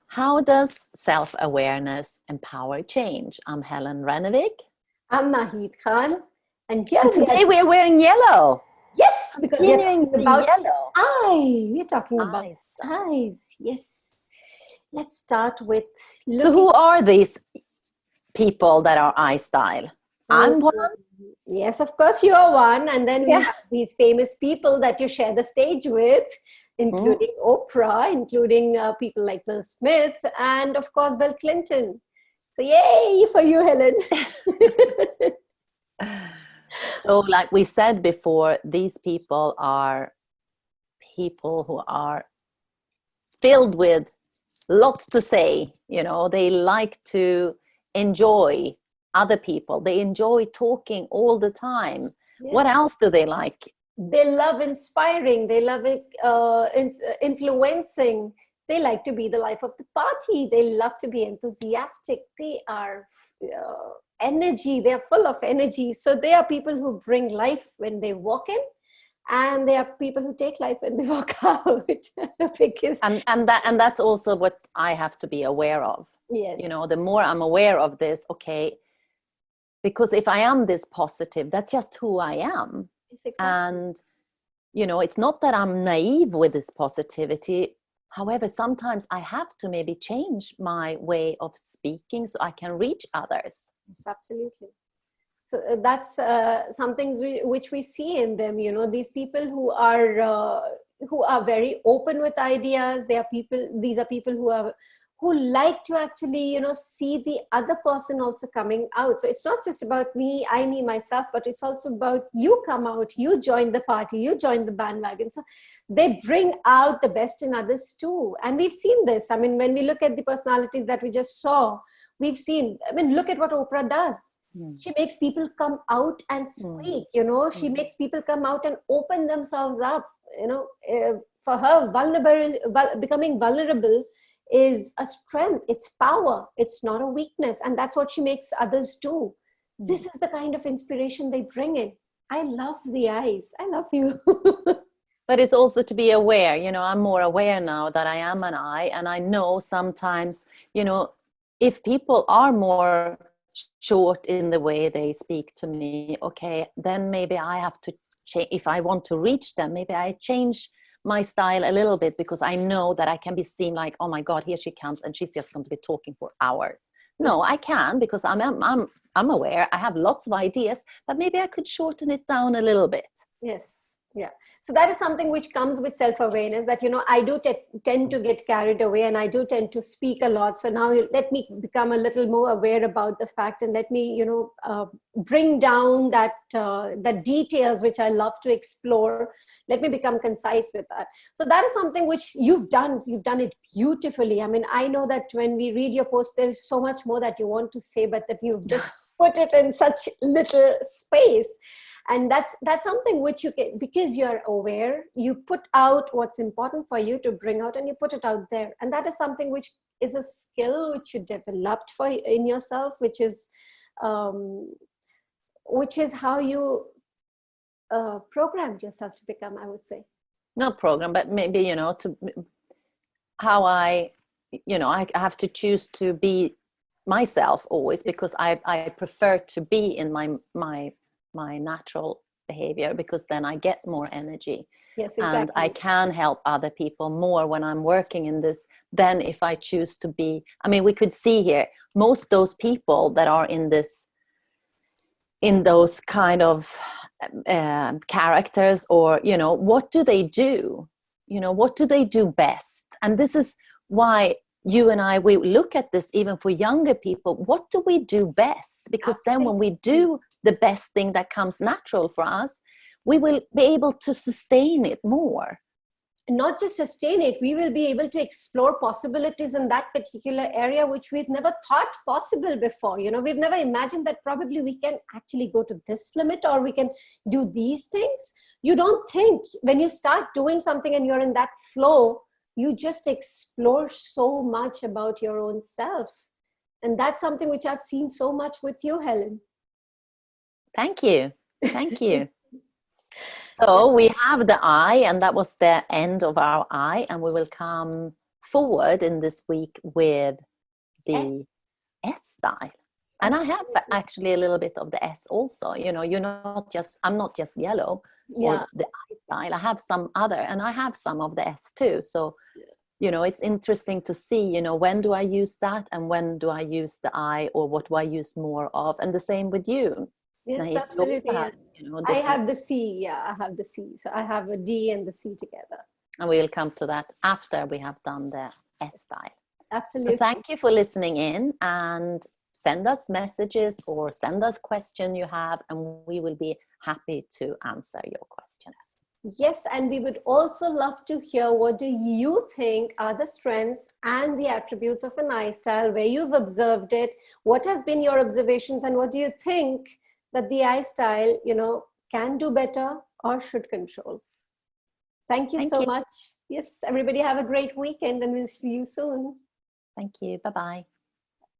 How does self-awareness empower change? I'm Helen Renevik. I'm Nahid Khan, and here And we are. today we're wearing yellow. Yes, because we are Continuing talking the about yellow. we're talking about Eyes. eyes. Yes. Let's start with So looking. who are these people that are eye style? uh, I'm one. yes, of course, you are one, and then we Yeah. have these famous people that you share the stage with, Mm. including Oprah, including people like Will Smith, and of course, Bill Clinton. So, yay for you, Helen. So like we said before, these people are people who are filled with lots to say. They like to enjoy other people. They enjoy talking all the time. What Yes. else do they like? They love inspiring, they love influencing, they like to be the life of the party, they love to be enthusiastic, they are energy, they are full of energy. So they are people who bring life when they walk in, and they are people who take life when they walk out. Because And that's also what I have to be aware of. yes, The more I'm aware of this, okay, because if I am this positive, that's just who I am. yes, exactly. And it's not that I'm naive with this positivity. However, sometimes I have to maybe change my way of speaking so I can reach others. Yes, absolutely. So that's something which we see in them. These people who are very open with ideas. They are people. These are people who like to actually see the other person also coming out. So it's not just about me myself, but it's also about you come out, you join the party, you join the bandwagon. So they bring out the best in others too. And we've seen this. I mean, when we look at the personalities that we just saw, we've seen. I mean, look at what Oprah does. Mm. She makes people come out and Mm. speak. She makes people come out and open themselves up. For her, becoming vulnerable is a strength, it's power, it's not a weakness, and that's what she makes others do. This is the kind of inspiration they bring in. I love the eyes. I love you. But it's also to be aware. I'm more aware now that I am an I, and I know sometimes, if people are more short in the way they speak to me, okay, then maybe I have to change. If I want to reach them, maybe I change my style a little bit, because I know that I can be seen like, oh my God, here she comes and she's just going to be talking for hours. No, I can, because I'm aware. I have lots of ideas, but maybe I could shorten it down a little bit. Yes. Yeah. So that is something which comes with self-awareness, that, I do tend to get carried away, and I do tend to speak a lot. So now let me become a little more aware about the fact, and let me, bring down the details which I love to explore. Let me become concise with that. So that is something which you've done. You've done it beautifully. I mean, I know that when we read your post, there is so much more that you want to say, but that you've just put it in such little space. And that's something which you can, because you're aware, you put out what's important for you to bring out, and you put it out there. And that is something which is a skill which you developed in yourself, um, which is how you programmed yourself to become, I would say. Not program, but maybe, to how I have to choose to be myself always, because I prefer to be in my natural behavior, because then I get more energy. Yes, And I exactly. can help other people more when I'm working in this than if I choose to be. I mean, we could see here, most those people that are in those kind of characters, or what do they do? What do they do best? And this is why you and I, we look at this even for younger people. What do we do best? Because then when we Absolutely. do the best thing that comes natural for us, we will be able to sustain it more. Not just sustain it, we will be able to explore possibilities in that particular area which we've never thought possible before. We've never imagined that probably we can actually go to this limit, or we can do these things. You don't think, when you start doing something and you're in that flow, you just explore so much about your own self. And that's something which I've seen so much with you, Helen. Thank you. Thank you. So we have the eye, and that was the end of our eye, and we will come forward in this week with the S style. And I have actually a little bit of the S also. You know, I'm not just yellow or the I style. I have some other, and I have some of the S too. So, you know, it's interesting to see, you know, when do I use that and when do I use the I, or what do I use more of? And the same with you. Yes, Now, absolutely. have, you know, I have the C. Yeah, I have the C. So I have a D and the C together. And we'll come to that after we have done the S style. Absolutely. So thank you for listening in, and send us messages or send us questions you have, and we will be happy to answer your questions. Yes, and we would also love to hear, what do you think are the strengths and the attributes of an I style, where you've observed it, what has been your observations, and what do you think that the I style, you know, can do better or should control. Thank you so much. Yes, everybody have a great weekend, and we'll see you soon. Thank you. Bye-bye.